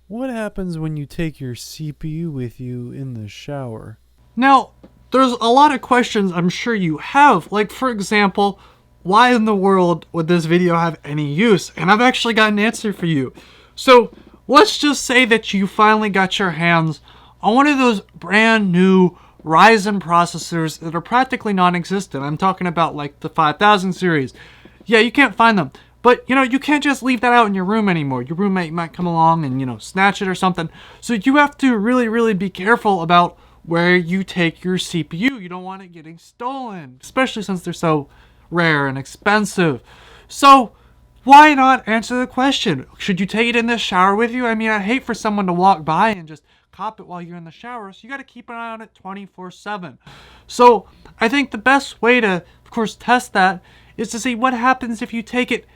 What happens when you take your CPU with you in the shower? Now, there's a lot of questions I'm sure you have. Like, for example, why in the world would this video have any use? And I've actually got an answer for you. So, let's just say that you finally got your hands on one of those brand new Ryzen processors that are practically non-existent. I'm talking about like the 5000 series. Yeah, you can't find them. But, you can't just leave that out in your room anymore. Your roommate might come along and, snatch it or something. So you have to really, really be careful about where you take your CPU. You don't want it getting stolen, especially since they're so rare and expensive. So, why not answer the question? Should you take it in the shower with you? I mean, I'd hate for someone to walk by and just cop it while you're in the shower, so you got to keep an eye on it 24/7. So, I think the best way to, of course, test that is to see what happens if you take it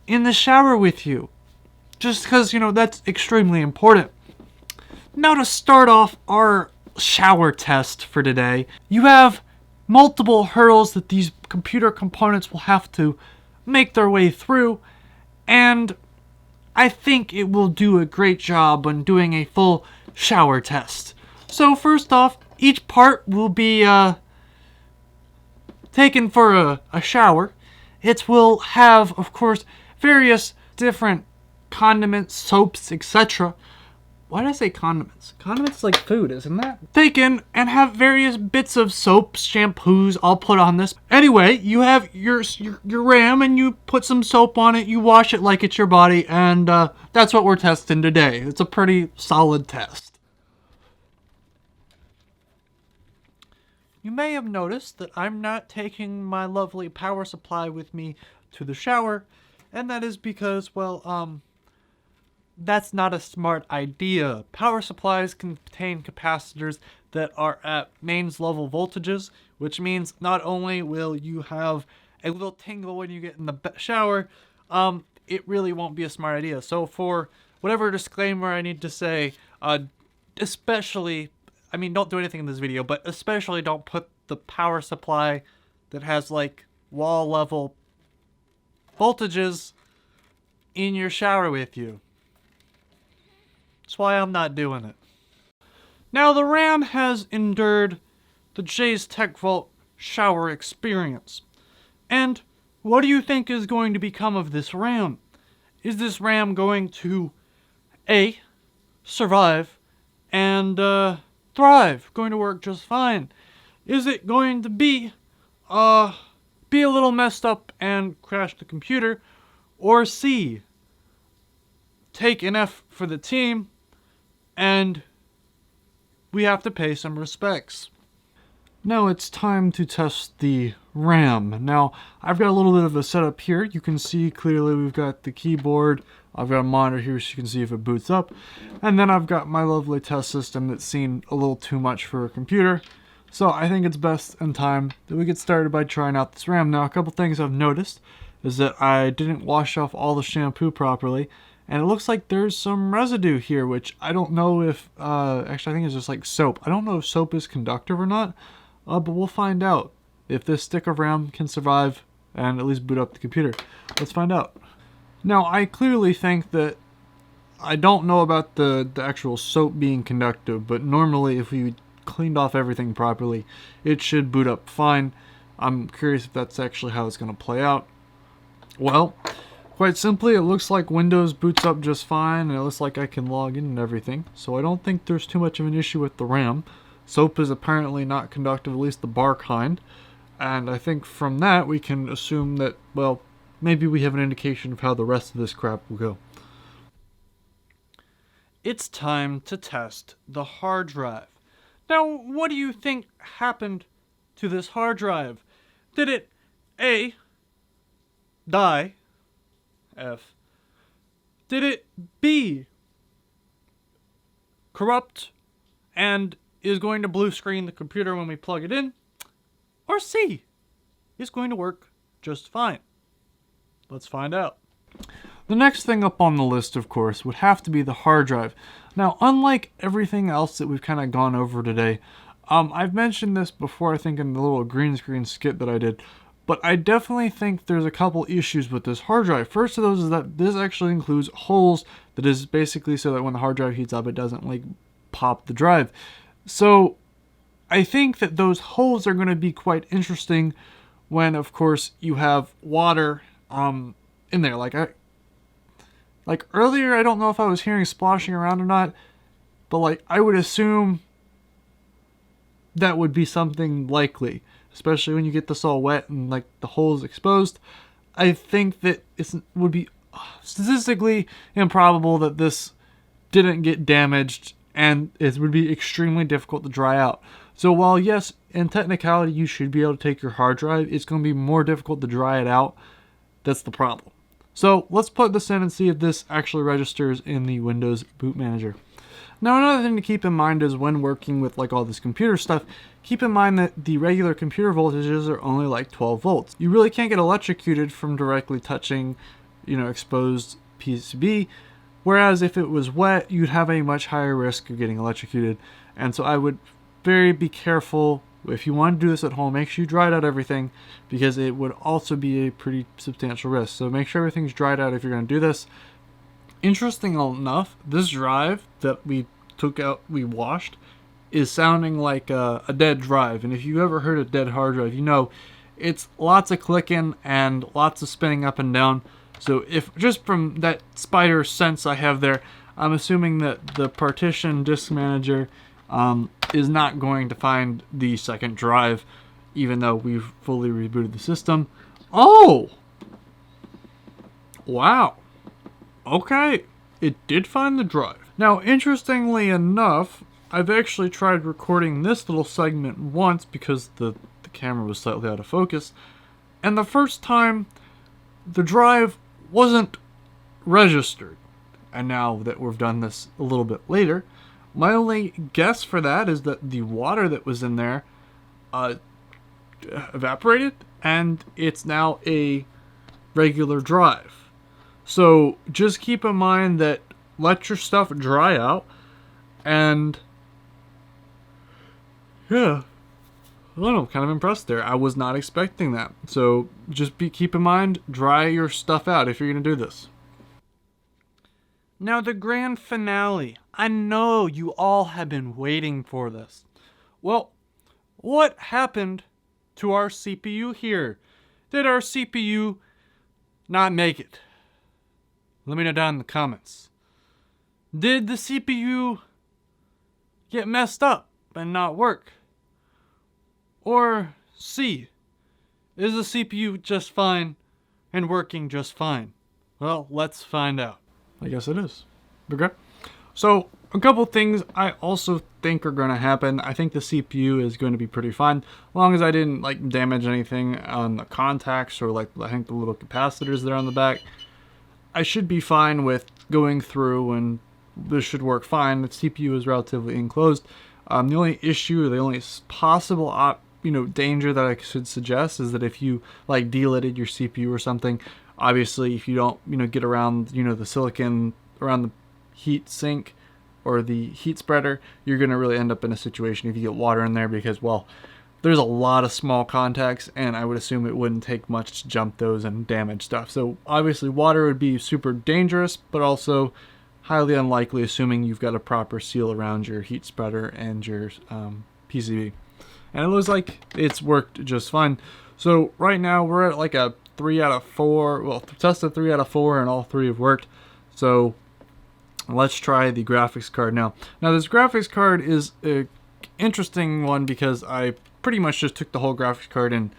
in the shower with you. Just because, that's extremely important. Now, to start off our shower test for today, you have multiple hurdles that these computer components will have to make their way through, and I think it will do a great job when doing a full shower test. So first off, each part will be taken for a shower. It will have, of course, various different condiments, soaps, etc. Why did I say condiments? Condiments is like food, isn't that? Taken and have various bits of soaps, shampoos all put on this. Anyway, you have your RAM and you put some soap on it, you wash it like it's your body, and that's what we're testing today. It's a pretty solid test. You may have noticed that I'm not taking my lovely power supply with me to the shower, and that is because, well, that's not a smart idea. Power supplies contain capacitors that are at mains level voltages, which means not only will you have a little tingle when you get in the shower, it really won't be a smart idea. So for whatever disclaimer I need to say, especially, I mean, don't do anything in this video, but especially don't put the power supply that has like wall level voltages in your shower with you. That's why I'm not doing it. Now, the RAM has endured the Jay's Tech Vault shower experience. And what do you think is going to become of this RAM? Is this RAM going to A, survive, and thrive, going to work just fine? Is it going to be a little messed up and crash the computer? Or C, take an F for the team, and we have to pay some respects. Now it's time to test the RAM. Now, I've got a little bit of a setup here. You can see clearly we've got the keyboard. I've got a monitor here so you can see if it boots up. And then I've got my lovely test system that's seen a little too much for a computer. So I think it's best and time that we get started by trying out this RAM. Now, a couple things I've noticed is that I didn't wash off all the shampoo properly. And it looks like there's some residue here, which I don't know if, actually I think it's just like soap. I don't know if soap is conductive or not, but we'll find out if this stick of RAM can survive and at least boot up the computer. Let's find out. Now, I clearly think that I don't know about the actual soap being conductive, but normally if we cleaned off everything properly, it should boot up fine. I'm curious if that's actually how it's going to play out. Well, quite simply, it looks like Windows boots up just fine, and it looks like I can log in and everything, so I don't think there's too much of an issue with the RAM. Soap is apparently not conductive, at least the bar kind, and I think from that we can assume that, well, maybe we have an indication of how the rest of this crap will go. It's time to test the hard drive. Now, what do you think happened to this hard drive? Did it A, die? F. Did it B, corrupt and is going to blue screen the computer when we plug it in? Or C, is going to work just fine? Let's find out. The next thing up on the list, of course, would have to be the hard drive. Now, unlike everything else that we've kind of gone over today, I've mentioned this before, I think in the little green screen skit that I did, But I definitely think there's a couple issues with this hard drive. First of those is that this actually includes holes that is basically so that when the hard drive heats up, it doesn't like pop the drive. So I think that those holes are going to be quite interesting when, of course, you have water in there. Like earlier, I don't know if I was hearing splashing around or not, but like I would assume that would be something likely, especially when you get this all wet and like the holes exposed. I think that it would be statistically improbable that this didn't get damaged, and it would be extremely difficult to dry out. So while yes, in technicality you should be able to take your hard drive, it's going to be more difficult to dry it out. That's the problem. So let's plug this in and see if this actually registers in the Windows Boot Manager. Now another thing to keep in mind is when working with like all this computer stuff, keep in mind that the regular computer voltages are only like 12 volts. You really can't get electrocuted from directly touching, exposed PCB. Whereas if it was wet, you'd have a much higher risk of getting electrocuted. And so I would be careful. If you want to do this at home, make sure you dried out everything, because it would also be a pretty substantial risk. So make sure everything's dried out if you're going to do this. Interesting enough, this drive that we took out, we washed, is sounding like a dead drive. And if you ever heard a dead hard drive, it's lots of clicking and lots of spinning up and down. So if just from that spider sense I have there, I'm assuming that the partition disk manager is not going to find the second drive, even though we've fully rebooted the system. Oh! Wow. Okay. It did find the drive. Now, interestingly enough, I've actually tried recording this little segment once because the camera was slightly out of focus. And the first time, the drive wasn't registered. And now that we've done this a little bit later, my only guess for that is that the water that was in there evaporated, and it's now a regular drive. So just keep in mind that let your stuff dry out, and yeah, I don't know, I'm kind of impressed there. I was not expecting that. So just keep in mind, dry your stuff out if you're going to do this. Now the grand finale. I know you all have been waiting for this. Well, what happened to our CPU here? Did our CPU not make it? Let me know down in the comments. Did the CPU get messed up and not work? Or C, is the CPU just fine and working just fine? Well, let's find out. I guess it is. Okay. So a couple things I also think are going to happen. I think the CPU is going to be pretty fine, as long as I didn't damage anything on the contacts or I think the little capacitors there on the back. I should be fine with going through, and this should work fine. The CPU is relatively enclosed. The only issue, the only possible danger that I should suggest is that if you delidded your CPU or something, obviously if you don't get around the silicon around the heat sink or the heat spreader, you're going to really end up in a situation if you get water in there, because there's a lot of small contacts, and I would assume it wouldn't take much to jump those and damage stuff. So obviously water would be super dangerous, but also highly unlikely, assuming you've got a proper seal around your heat spreader and your PCB. And it looks like it's worked just fine. So right now we're at a 3 out of 4. Well, tested 3 out of 4, and all 3 have worked. So let's try the graphics card now. Now this graphics card is an interesting one because I pretty much just took the whole graphics card and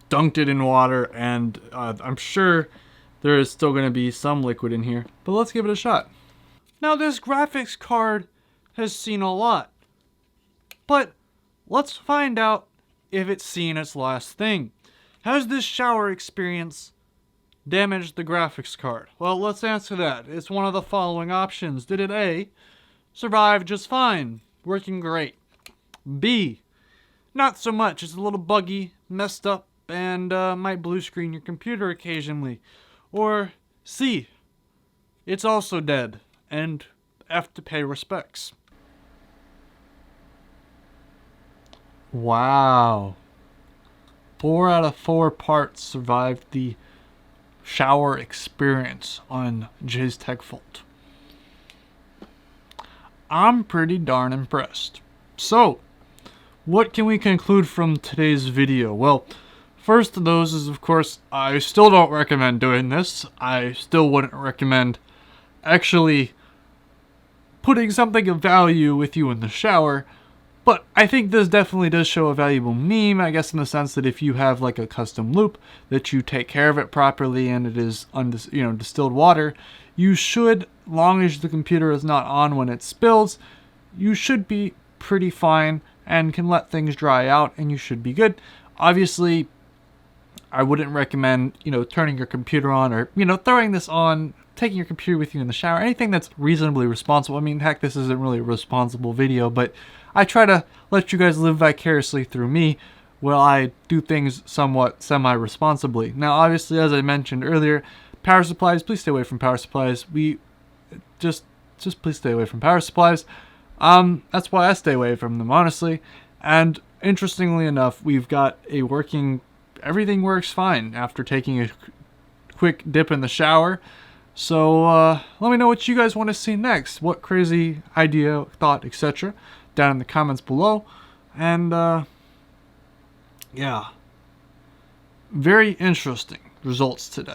dunked it in water, and I'm sure there is still going to be some liquid in here, but let's give it a shot. Now this graphics card has seen a lot, but let's find out if it's seen its last thing. Has this shower experience damaged the graphics card? Well, let's answer that. It's one of the following options. Did it A, survive just fine, working great? B, not so much, it's a little buggy, messed up, and might blue screen your computer occasionally? Or C, it's also dead, and have to pay respects. Wow. 4 out of 4 parts survived the shower experience on Jay's Tech Vault. I'm pretty darn impressed. So, what can we conclude from today's video? Well, first of those is, of course, I still don't recommend doing this. I still wouldn't recommend actually putting something of value with you in the shower. But I think this definitely does show a valuable meme, I guess, in the sense that if you have like a custom loop, that you take care of it properly and it is distilled water, you should, long as the computer is not on when it spills, you should be pretty fine and can let things dry out and you should be good. Obviously, I wouldn't recommend, turning your computer on or, throwing this on, taking your computer with you in the shower, anything that's reasonably responsible. I mean, heck, this isn't really a responsible video, but I try to let you guys live vicariously through me while I do things somewhat semi-responsibly. Now, obviously, as I mentioned earlier, power supplies, please stay away from power supplies. Just please stay away from power supplies. That's why I stay away from them, honestly. And interestingly enough, we've got everything works fine after taking a quick dip in the shower. So let me know what you guys want to see next. What crazy idea, thought, etc. down in the comments below. And yeah, very interesting results today.